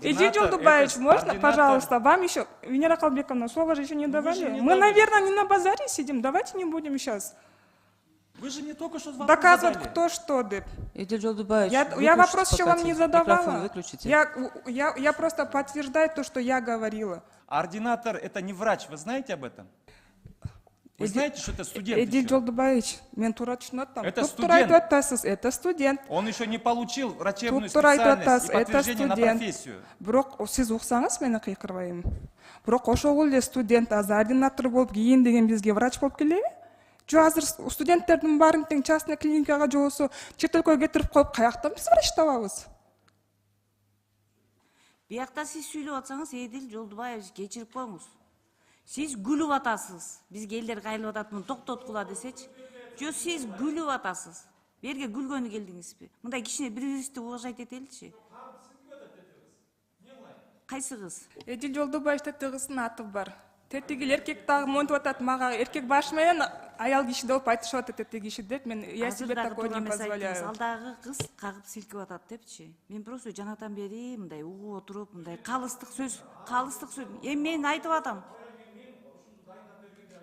Эдиль Жолдубаевич, можно, пожалуйста, вам еще, Венера Калбековна, слово же еще не давали. Мы, наверное, не на базаре сидим, давайте не будем сейчас Вы же мне только что доказывать, задали. кто что, деп. Эдиль Жолдубаевич, Я вопрос еще вам не задавала. Выключите. Я просто подтверждаю то, что я говорила. Ординатор это не врач, вы знаете об этом? Вы знаете, что это студент Эдиль еще? Жолдубаевич, мен тура түшүнөт Это Туп студент. тура айтып атасыз, это студент. Он еще не получил врачебную Туп тура айтып специальность и атасыз, это подтверждение на студент. профессию. Бирок сиз уксаңыз мени кыйкырбайм. Бирок ошол эле студент азыр ординатор болуп кийин деген бизге врач болуп келеби? Жо азыр студенттердин баарын тең частный клиникага же болбосо чет өлкөгө кетирип коюп каяктан биз врач табабыз? Биякта сиз сүйлөп атсаңыз, Эдил Жолдубаевич кечирип коюңуз. Сиз күлүп атасыз. Бизге элдер кайрылып атат, муну токтоткула десечи. Жо сиз күлүп атасыз. Берге күлгөнү келдиңизби? Мындай кичине бири-бирибизди уважать этеличи. Кайсы кыз? Эдил Жолдубаевичте тыгыздын аты бар. Тетигил эркек дагы монтип атат мага, эркек башы менен аял киши деп айтышып атат тетиги киши деп. Мен я себе такое не позволяю. Алдагы кыз кагып силкип атат депчи. Мен просто жанатан бери мындай угуп отуруп, мындай калыстык сөз. Эми мен айтып атам.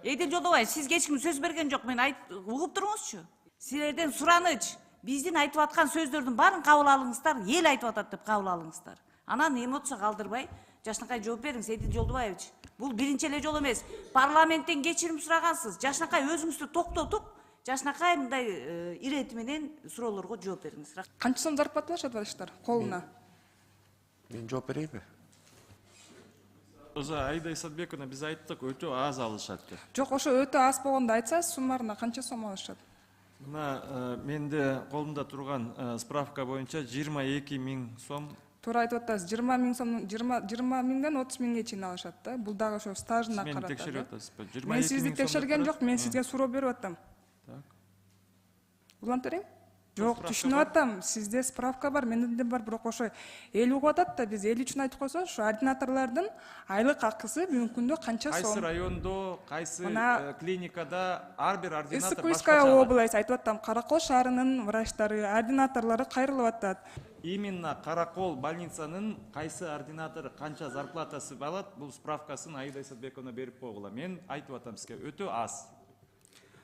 Эдил Жолдубаевич, сизге эч ким сөз берген жок. Мен угуп туруңузчу. Силерден сураныч, биздин айтып аткан сөздөрдүн баарын кабыл алыңыздар, эл айтып атат деп кабыл алыңыздар. Анан эмоция калтырбай, Жашнакай жооп бериңиз, Эдил Жолдубаевич. Бул биринчи эле жол эмес. Парламенттен кечирим сурагансыз. Жашнакай өзүңүздү токтотуп, Жашнакай мындай ирети менен суроолорго жооп бериңиз. Канча сом зарплата алышат врачтар колуна? Мен жооп берейинби? Аида Исатбековна, биз айттык, өтө аз алышат деп. Жок, ошо өтө аз болгондо айтсаңыз, суммарына канча сом алышат? Мына менде колумда турган справка боюнча 22 000 сом. Туура айтып атасыз, 20 000 сом, 20 миңден 30 миңге чейин алышат да. Бул дагы ошо стажына карата. Мени текшерип атасызбы? 22 Мен сизди текшерген жок, мен сизге суроо берип атам. Так. Улантып берейин? Жок, түшүнүп атам. Сизде справка бар, менде бар, бирок ошо эл угуп атат да, биз эл үчүн айтып койсоңуз, ошо ординаторлордун айлык акысы бүгүнкү күндө канча сом? Кайсы райондо, кайсы клиникада ар бир ординатор Иссык-Кульская область, айтып атам, Каракол шаарынын врачтары, ординаторлору кайрылып атат. Именно Каракол больницанын кайсы ординатору канча зарплатасы алат, бул справкасын Аида Исатбековна берип койгула. Мен айтып атам сизге, өтө аз.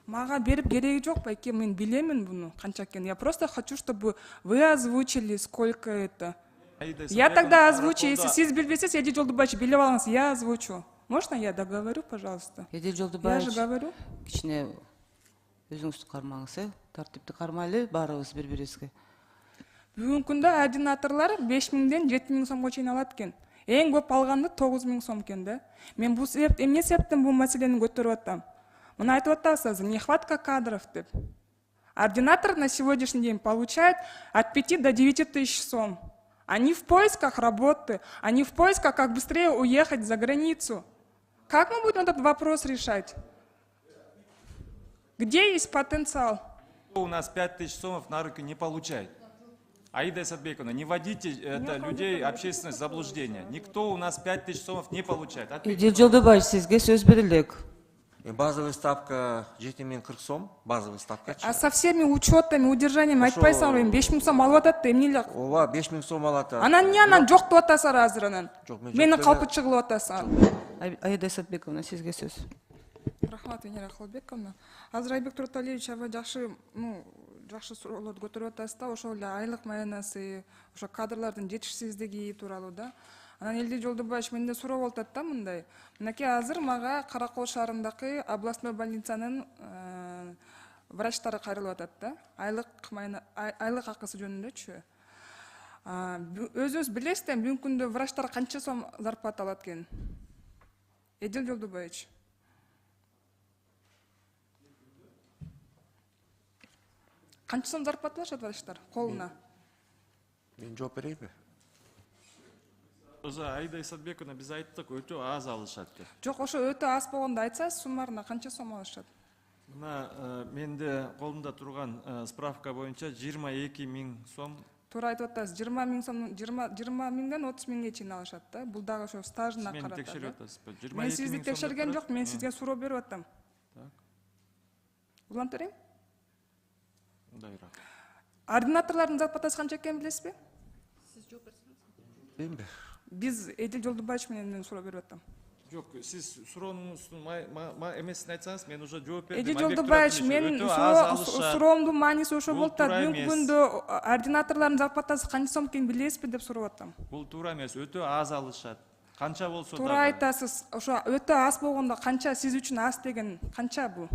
Мага берип кереги жок байке, мен билемин буну канча экенин. Я просто хочу, чтобы вы озвучили, сколько это. Я тогда озвучу, если сиз билбесеңиз, Эдил Жолдубаевич билип алыңыз, я озвучу. Можно я договорю, пожалуйста? Эдил Жолдубаевич, я же говорю. Кичине өзүңүздү кармаңыз, тартипти кармайлы баарыбыз бири-бирибизге. Бүгүнкү күндө ординаторлор 5 миңден 7 миң сомго чейин алат экен. Эң көп алганды 9 миң сом экен да. Мен бул эмне себептен бул маселени көтөрүп атам? Мына айтып атасыз, нехватка кадров деп. Ординатор на сегодняшний день получает от 5 до 9 тысяч сом. Они в поисках работы, они в поисках, как быстрее уехать за границу. Как мы будем этот вопрос решать? Где есть потенциал? У нас 5000 сомов на руки не получает. Аида Исатбековна, не вводите людей, общественность в заблуждение. Никто у нас 5000 сомов не получает. Эдил Жолдубаевич, сизге сөз берилек. Базовый ставка 7040 сом, базовый ставка. А со всеми учетами, удержаниями айтпайсың, 5 миң сом алып атат да, эмне эле? Ооба, 5 миң сом алат. Анан эмне анан жок деп атасыңар азыр анан? Мени калпы чыгылып атасың. Аида Исатбековна, сизге сөз. Рахмат, Венера Калбековна. Азыр Айбек Турталиевич аба жакшы суроолорду көтөрүп атасыз да, ошол эле айлык маянасы, ошо кадрлардын жетишсиздиги тууралуу да. Анан Эдил Жолдубаевич менде суроо болуп атат да мындай. Мынакей азыр мага Каракол шаарындагы областной больницанын врачтары кайрылып атат да. Айлык акысы жөнүндөчү. Өзүңүз билесиз да, бүгүнкү күндө врачтар канча сом зарплата алат экен? Эдил Жолдубаевич. Канча сом зарплата алышат врачтар колуна? Мен жооп берейинби? Аида Исатбековна, биз айттык, өтө аз алышат деп. Жок, ошо өтө аз болгондо айтсаңыз, суммарына канча сом алышат? Мына менде колумда турган справка боюнча 22 000 сом. Туура айтып атасыз, 20 миң сом, 20 миңден 30 миңге чейин алышат да. Бул дагы ошо стажына карата. Мени текшерип атасызбы? Мен сизди текшерген жок, мен сизге суроо берип атам. Так. Улантып берейин? Дайра. Ординаторлордун зарплатасы канча экенин билесизби? Деймби? Биз Эдил Жолдубаевич менен суроо берип атам. Жок, сиз суроонуңуздун эмесин айтсаңыз, мен уже жооп бердим. Эдил Айбек Жолдубаевич, Туратович, менин өтө аз алышат. суроомдун мааниси ошо Бул болуп атат. туура Бүгүнкү эмес. күндө ординаторлордун зарплатасы канча сом экенин билесизби деп сурап атам. Бул туура эмес, өтө аз алышат. Канча болсо Туура дагы. айтасыз. Ошо өтө аз болгондо канча сиз үчүн аз деген канча бул?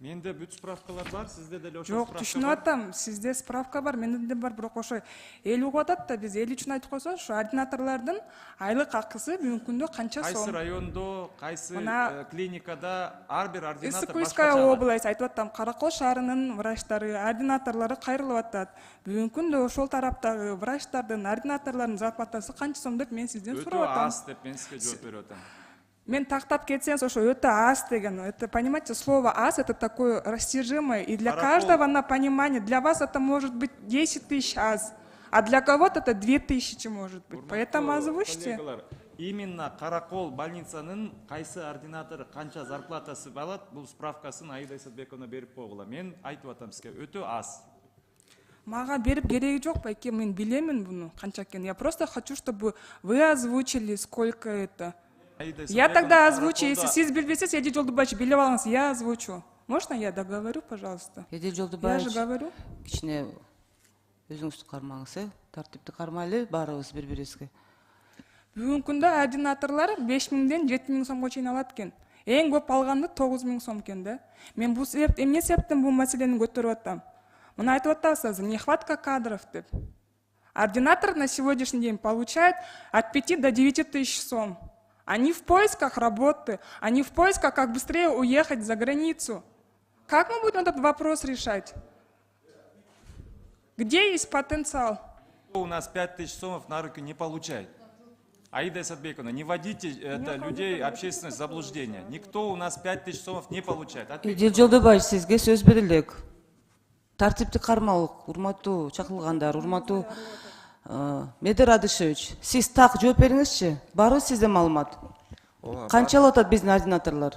Менде бүт справкалар бар, сизде деле ошол Жок, справка түшүнүп бар. атам. Сизде справка бар, менде де бар, бирок ошо эл угуп атат да, биз эл үчүн айтып койсоң, ошо ординаторлордун айлык акысы бүгүнкү күндө канча Кайсы сом? райондо, кайсы Мына клиникада ар бир ординатор Ысык-Кульская башкача алат. область айтып атам, Каракол шаарынын врачтары, ординаторлору кайрылып атат. Бүгүнкү күндө ошол тараптагы врачтардын, ординаторлордун зарплатасы канча сом деп мен сизден сурап Өтө атам. аз деп мен сизге жооп берип атам. Мен тактап кетсеңиз, ошо өтө аз деген. Это, понимаете, слово аз это такое растяжимое. И для Каракол- каждого на понимание. Для вас это может быть 10 тысяч аз. А для кого-то это 2000 может быть. Поэтому озвучьте. Коллегалар, именно Каракол больницанын кайсы ординатору канча зарплатасы алат, бул справкасын Аида Исатбековна берип койгула. Мен айтып атам сизге, өтө аз. Мага берип кереги жок, байке, мен билемин буну канча экенин. Я просто хочу, чтобы вы озвучили, сколько это. Аида Я Исатбековна тогда озвучу, если Караколдо- сиз билбесеңиз, Эдил Жолдубаевич билип алыңыз, я озвучу. Можно я договорю, пожалуйста? Эдил Я же Жолдубаевич, говорю. кичине өзүңүздү кармаңыз, тартипти кармайлы баарыбыз бири бирибизге. Бүгүнкү күндө ординаторлор 5000ден 7000 сомго чейин алат экен. Эң көп алганды 9000 сом экен да. Мен бул эмне себептен бул маселени көтөрүп атам? Мына айтып атасыз, нехватка кадров деп. Ординатор на сегодняшний день получает от 5 до 9 тысяч сом. Они в поисках работы, они в поисках, как быстрее уехать за границу. Как мы будем этот вопрос решать? Где есть потенциал? У нас 5000 сомов на руки не получает. Аида Исатбековна, не вводите людей общественность в заблуждение. Никто у нас 5000 сомов не получает. Эдил Жолдубаевич, сизге сөз берилек. Тартипти кармалык, урматтуу чакырылгандар, урматтуу Медер Адышевич, сиз так жооп бериңизчи. Барбы сизде маалымат? Канча алып атат биздин ординаторлор?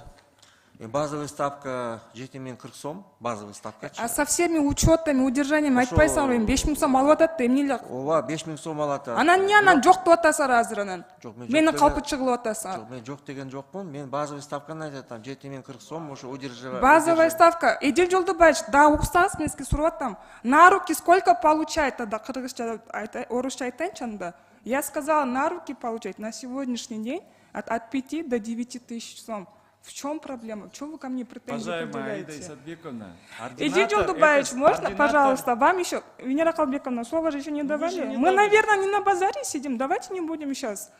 Базовый ставка 7040 сом, базовый ставка. А со всеми учетами, удержаниями айтпайсыңар, эми 5000 сом алып атат да эмне эле? Ооба, 5000 сом алат. Анан эмне анан жок деп атасыңар азыр анан? Жок, мен жок Менин деген- калпы чыгылып атасыңар. Жок, мен жок деген жокмун. Мен базовый ставканы айтып атам, 7040 сом, ошо удерживать. Базовая ставка. Эдил Жолдубаевич, да, уксаңыз мен сизге сурап атам. На руки сколько получает тогда? Кыргызча, орусча айтайынчы анда. Я сказала, на руки получать на сегодняшний день от 5 до 9 тысяч сом. В чем проблема? Чего вы ко мне претензии Уважаемая Аида предъявляете? Исатбековна, Эдил Жолдубаевич, можно, пожалуйста, вам еще, Венера Калбековна, слово же еще не давали. не Мы, дали. наверное, не на базаре сидим, давайте не будем сейчас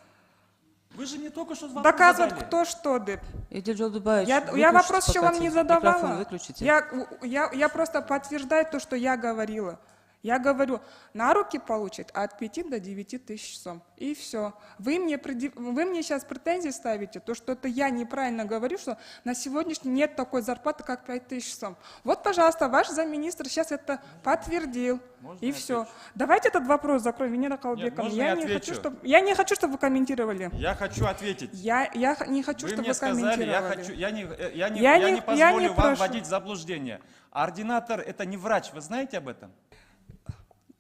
Вы же не только что вопрос доказывать, задали. кто что, деп. Эдил Жолдубаевич, Я вопрос еще пока вам не микрофон задавала. выключите. Я просто подтверждаю то, что я говорила. Я говорю, на руки получит от 5 до 9 тысяч сом. И все. Вы мне сейчас претензии ставите, то, что это я неправильно говорю, что на сегодняшний нет такой зарплаты, как 5 тысяч сом. Вот, пожалуйста, ваш замминистра сейчас это подтвердил. Можно И я все. отвечу? Давайте этот вопрос закроем, Венера Калбековна. можно я отвечу? Я не хочу, чтобы вы комментировали. Я хочу ответить. Я не хочу, Вы чтобы мне вы сказали, комментировали. я не Я не позволю вам прошу. вводить в заблуждение. Ординатор это не врач, вы знаете об этом?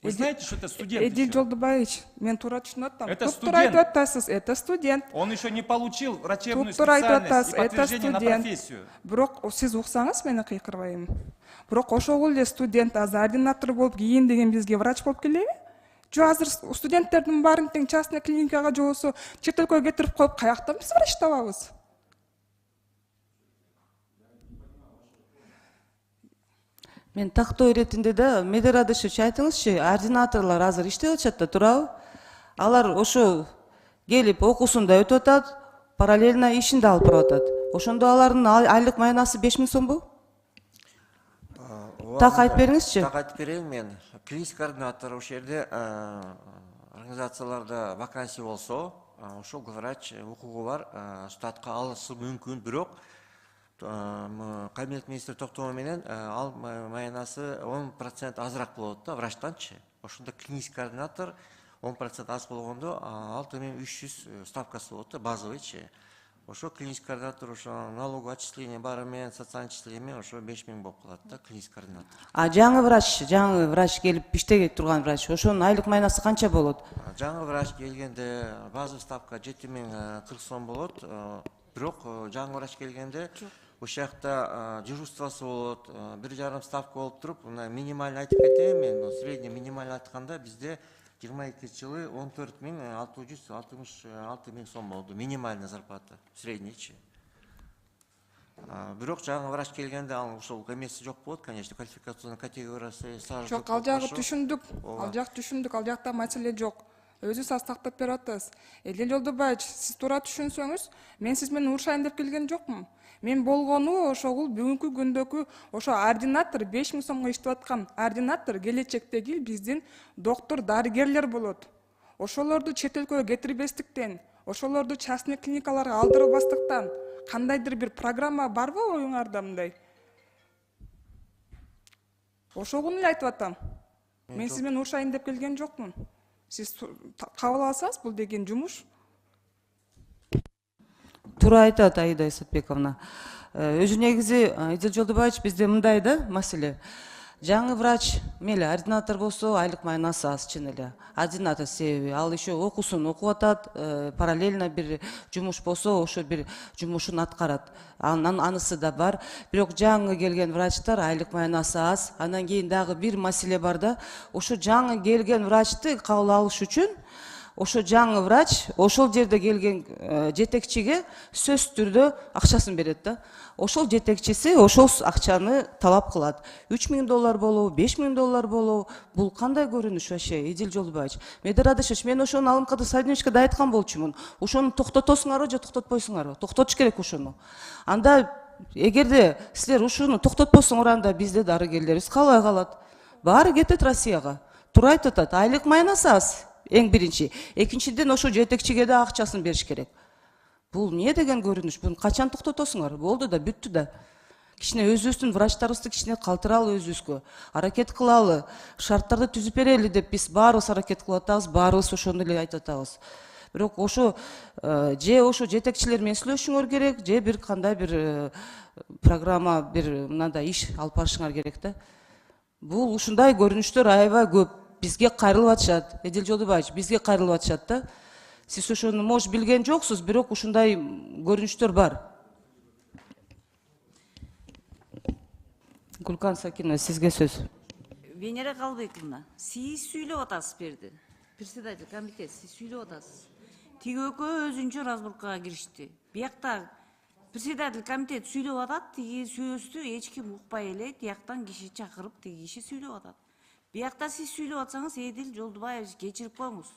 Вы знаете, что это студент Эдил еще? Жолдубаевич, мен туура түшүнүп атам. Это Туп туура студент. айтып атасыз, это студент. Он еще не получил врачебную Туп туура айтып специальность атасыз, и это подтверждение на студент. профессию. Бирок сиз уксаңыз мени кыйкырбайм. Бирок ошол эле студент азыр ординатор болуп кийин деген бизге врач болуп келеби? Жо азыр студенттердин баарын тең частный клиникага же болсо чет өлкөгө кетирип коюп каяктан биз врач табабыз? Мен тактоо иретинде да Медер Адышевич айтыңызчы, ординаторлор азыр иштеп атышат да, туурабы? Алар ошо келип окуусун да өтүп атат, параллельно ишин да алып барып атат. Ошондо алардын айлык маянасы 5000 сомбу? Так айтып бериңизчи. Так айтып берейин мен. Клиник координатор ошол жерде организацияларда вакансия болсо, ошол врач укугу бар, штатка алышы мүмкүн, бирок кабинет министри токтому менен ал маянасы 10% азыраак болот да врачтанчы. Ошондо клиник координатор 10% аз болгондо ал төмен 300 ставкасы болот да базовыйчы. ошо клинический координатор ошо налоговый отчисление бары менен социальный отчисление менен ошо 5000 болуп калат да клинический координатор. А жаңы врач келип иштеге турган врач, ошонун айлык майнасы канча болот? Жаңы врач келгенде базовый ставка 7040 сом болот. Бирок жаңы врач келгенде ошол жакта дежурствосу болот, 1,5 ставка болуп туруп, мына минимальный айтып кетейин мен, средний минимальный айтканда бизде 22 жылы 14,666 миң сом болду минимальный зарплата, среднийчи. Бирок жаңы врач келгенде ал ошол эмеси жок болот, конечно, квалификационный категориясы стажы Жок, ал жагы түшүндүк. Ал жакта маселе жок. Өзү тактап берип атасыз. Эдил Жолдубаевич, сиз туура түшүнсөңүз, мен сиз менен урушайын деп келген жокмун. Мен болгону ошол бүгүнкү күндөгү ошо ординатор 5000 сомго иштеп аткан ординатор келечектеги биздин доктор, дарыгерлер болот. Ошолорду чет өлкөгө кетирбестиктен, ошолорду частный клиникаларга алдырбастыктан кандайдыр бир программа барбы оюңарда мындай? Ошону эле айтып атам. Мен сиз менен урушайын деп келген жокмун. Сиз кабыл алсаңыз бул деген жумуш. Туура айтат Аида Исатбековна. Өзү негизи Эдил Жолдубаевич бизде мындай да маселе. Жаңы врач мели ординатор болсо айлык майнасы аз чын эле. Ординатор себеби ал еще окуусун окуп атат, параллельно бир жумуш болсо ошо бир жумушун аткарат. Анысы да бар. Бирок жаңы келген врачтар айлык майнасы аз. Андан кийин дагы бир маселе бар да. Ошо жаңы келген врачты кабыл алыш үчүн ошо жаңы врач ошол жерде келген жетекчиге сөзсүз түрдө акчасын берет да. Ошол жетекчиси ошол акчаны талап кылат. $3000 болобу, $5000 болобу, бул кандай көрүнүш вообще, Эдил Жолдубаевич? Медерадышевич, мен ошону алымкада Садиночкада айткан болчумун. Ошону токтотосуңарбы же токтотпойсуңарбы? Токтотуш керек ошону. Анда эгерде силер ушуну токтотпосуңар, анда бизде дарыгерлерибиз калбай калат. Баары кетет Россияга. Туура айтып атат, айлык майнасы аз. Эң биринчи. Экинчиден ошо жетекчиге да акчасын бериш керек. Бул эмне деген көрүнүш? Буну качан токтотосуңар? Болду да, бүттү да. Кичине өзүбүздүн врачтарыбызды кичине калтыралы өзүбүзгө. Аракет кылалы, шарттарды түзүп берели деп биз баарыбыз аракет кылып атабыз, баарыбыз ошону эле айтып атабыз. Бирок ошо же ошо жетекчилер менен сүйлөшүңөр керек, же бир кандай бир программа, бир мындай иш алып барышыңар керек да. Бул ушундай көрүнүштөр аябай көп. Бизге кайрылып атышат. Эдил Жолдубаевич, бизге кайрылып атышат да. Сиз ошону может билген жоксуз, бирок ушундай көрүнүштөр бар. Гулкан Сакинова, сизге сөз. Венера Калбековна, сиз сүйлөп атасыз берди. Председатель комитет, сиз сүйлөп атасыз. Тиги экөө өзүнчө разборкага киришти. Биякта председатель комитет сүйлөп атат, тиги сөздү эч ким укпай эле, тияктан киши чакырып, тиги киши сүйлөп атат. Биякта сиз сүйлөп атсаңыз, Эдил Жолдубаевич кечирип коюңуз.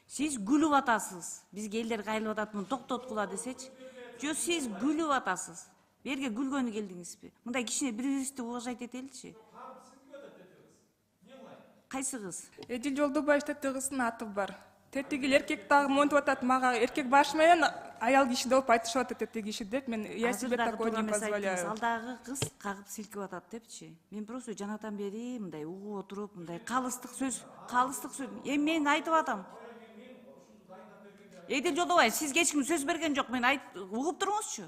Сиз күлүп атасыз. Бизге элдер кайрылып атат, муну токтоткула десечи. Жо, сиз күлүп атасыз. Берге күлгөнү келдиңизби? Мындай кичине бири-бирибизди уважать этеличи. Кайсы кыз? Эдил Жолдубаевич тетигисинин аты бар. Тетиги эркек дагы монтип атат, мага эркек башы менен аял киши деп айтышып атат тетиги киши деп. Мен я себе такое не позволяю. Алдагы кыз кагып силкип атат депчи. Мен просто жанатан бери мындай угуп отуруп, мындай калыстык сөз. Эми мен айтып атам. Эдил Жолдубаевич, сизге эч ким сөз берген жок, мен угуп туруңузчу.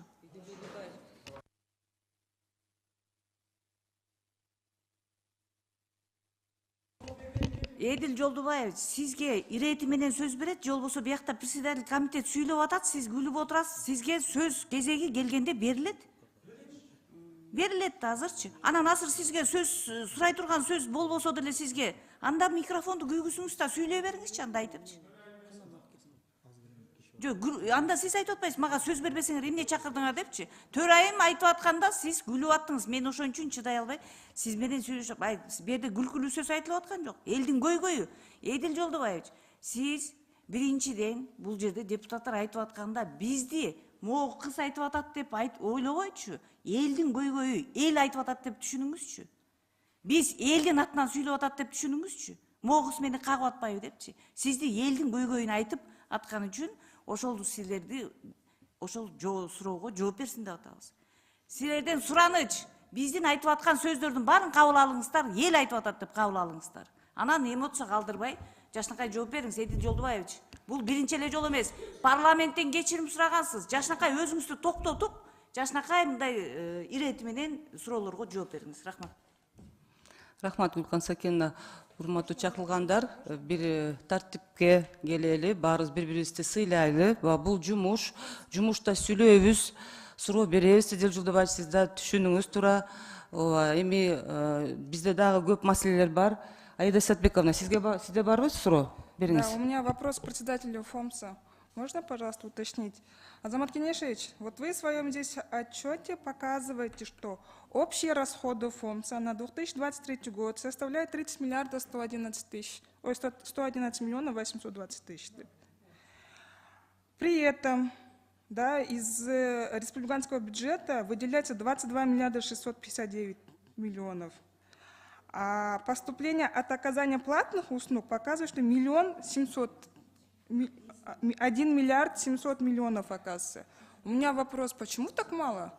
Эдил Жолдубаевич, сизге ирети менен сөз берет, же болбосо биякта председатель комитет сүйлөп атат, сиз күлүп отурасыз, сизге сөз кезеги келгенде берилет. Берилет да азырчы. Анан азыр сизге сөз сурай турган сөз болбосо деле сизге анда микрофонду күйгүзүңүз да сүйлөй бериңизчи, анда айтыпчы. Жок, анда сиз айтып атпайсыз, мага сөз бербесеңер эмне чакырдыңар депчи. Төрайым айтып атканда сиз күлүп аттыңыз. Мен ошон үчүн чыдай албай, сиз менен сүйлөшүп, бу жерде күлкүлүү сөз айтылып аткан жок. Элдин көйгөйү. Эдил Жолдубаевич, сиз биринчиден бул жерде депутаттар айтып атканда бизди могу кыз айтып атат деп ойлобойчу. Элдин көйгөйү, эл айтып атат деп түшүнүңүзчү. Биз элдин атынан сүйлөп атат деп түшүнүңүзчү. Могу кыз мени кагып атпайбы депчи. Сизди элдин көйгөйүн айтып аткан үчүн ошол силерди ошол суроого жооп берсин деп атабыз. Силерден сураныч, биздин айтып аткан сөздөрдүн баарын кабыл алыңыздар, эл айтып атат деп кабыл алыңыздар. Анан эмоция калтырбай, жашынакай жооп бериңиз, Эдил Жолдубаевич. Бул биринчи эле жолу эмес. Парламенттен кечирим сурагансыз. Жашнакай өзүңүздү токтотуп, жашнакай мындай ирети менен суроолорго жооп бериңиз. Рахмат. Рахмат, Гүлкан Сакеновна. Урматтуу чакырылгандар, бир тартипке келели, баарыбыз бири-бирибизди сыйлайлы. Бул жумушта сүйлөйбүз, суроо беребиз. Сиздер Жулдубаевич, сиз да түшүнүңүз тура. Эми бизде дагы көп маселелер бар. Аида Сатбековна, сизде барбы суроо? Бериңиз. Да, у меня вопрос к председателю ФОМСа. Можно, пожалуйста, уточнить? Азамат Кенешевич, вот вы в своем здесь отчете показываете, что общие расходы ФОМСа на 2023 год составляют 30 миллиардов 111 тысяч, 111 миллионов 820 тысяч. При этом, да, из республиканского бюджета выделяется 22 миллиарда 659 миллионов. А поступление от оказания платных услуг показывает, что 1 миллиард 700 миллионов оказывается. У меня вопрос, почему так мало?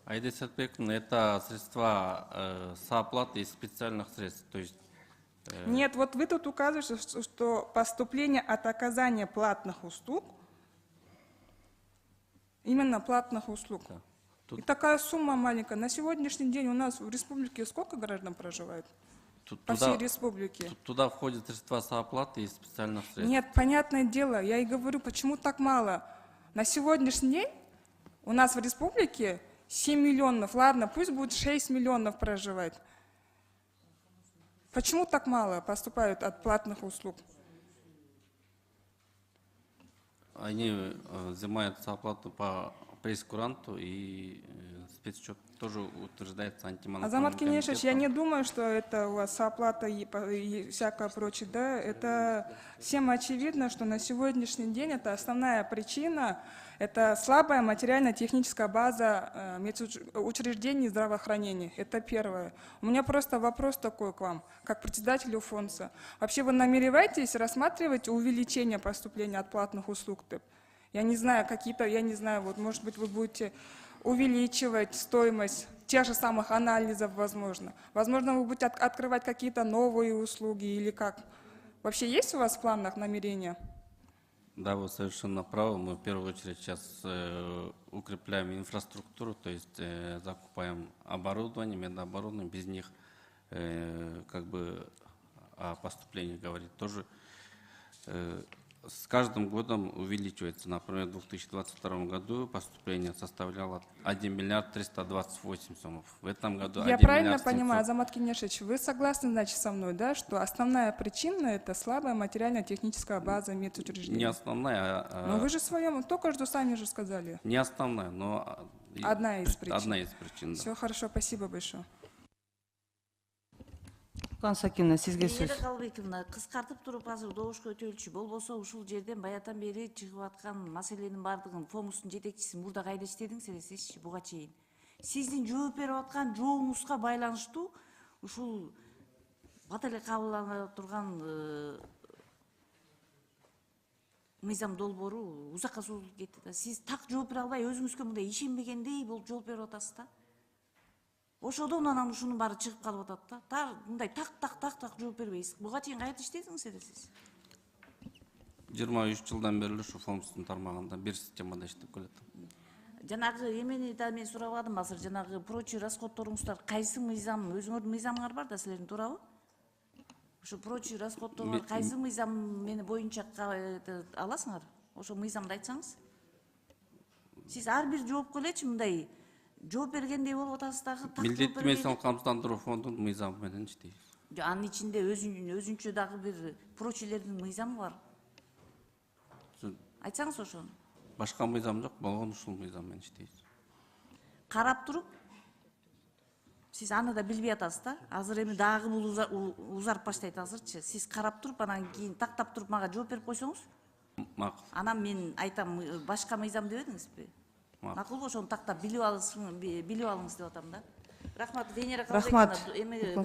Аида Сатбековна, это средства сооплаты из специальных средств. То есть, Нет, вот вы тут указываете, что поступление от оказания платных услуг, именно платных услуг. Да. И такая сумма маленькая. На сегодняшний день у нас в республике сколько граждан проживает? По всей республике. Туда входят средства сооплаты из специальных средств. Нет, понятное дело, я и говорю, почему так мало. На сегодняшний день у нас в республике 7 миллионов, ладно, пусть будет 6 миллионов проживать. Почему так мало поступают от платных услуг? Они взимают сооплату по прейскуранту, и спецсчет тоже утверждается антимонопольным Азамат Кенешевич, я комитетом. не думаю, что это у вас сооплата и всякое прочее, да, это всем очевидно, что на сегодняшний день это основная причина, это слабая материально-техническая база учреждений здравоохранения, это первое. У меня просто вопрос такой к вам, как председателю фонда. Вообще вы намереваетесь рассматривать увеличение поступления от платных услуг? Я не знаю, вот, может быть, вы будете увеличивать стоимость тех же самых анализов, возможно. Возможно, вы будете открывать какие-то новые услуги или как? Вообще есть у вас в планах намерения? Да, вы совершенно правы. Мы в первую очередь сейчас укрепляем инфраструктуру, то есть закупаем оборудование, медоборудование. Без них как бы о поступлении говорить тоже. С каждым годом увеличивается. Например, в 2022 году поступление составляло 1 миллиард 328 сомов. В этом году 1 Я правильно миллиард 700. понимаю, Азамат Кенешевич, вы согласны, значит, со мной, да, что основная причина – это слабая материально-техническая база медучреждений? Не основная, Но вы же в своем, только что сами же сказали. не основная, но Одна из причин. Одна из причин, да. Все хорошо, спасибо большое. Гүлкан Сакеновна, сизге сөз. Аида Калбековна, кыскартып туруп азыр добушка өтөлчү болбосо ушул жерден баятан бери чыгып аткан маселенин баардыгын ФОМустун жетекчиси мурда кайда иштедиңиз эле сизчи буга чейин. Сиздин жооп берип аткан жообуңузга байланыштуу ушул бат эле кабыл турган мыйзам долбоору узакка созулуп кетти да. Сиз так жооп бере албай өзүңүзгө мындай ишенбегендей болуп жооп берип атасыз да. Ошодон анан ушунун баары чыгып калып атат да. Мындай так жооп бербейсиз. Буга чейин кайда иштедиңиз эле сиз? 23 жылдан бери ушу фомстун тармагында бир системада иштеп келатам. Жанагы эмени да мен сурабадым азыр, жанагы прочий расходторуңуздар кайсы мыйзам, өзүңөрдүн мыйзамыңар бар да силердин, туурабы? Ошо прочий расходторлор кайсы мыйзам мени боюнча аласыңар? Ошо мыйзамды айтсаңыз. Сиз ар бир жоопко элечи мындай жооп бергендей болуп атасыз дагы. Милдеттүү медициналык камсыздандыруу фондунун мыйзамы менен иштейбиз. Анын ичинде өзүнчө дагы бир прочийлердин мыйзамы бар. Айтсаңыз ошону. Башка мыйзам жок, болгон ушул мыйзам менен иштейбиз. Карап туруп, сиз аны да билбей атасыз да. Азыр эми дагы бул узарып баштайт азырчы. Сиз карап туруп, анан кийин тактап туруп мага жооп берип койсоңуз. Макул. Анан мен айтам, башка мыйзам дебедиңизби? Макулбу, ошону тактап билип алыңыз деп атам да. Рахмат, Венера Калбековна. Рахмат.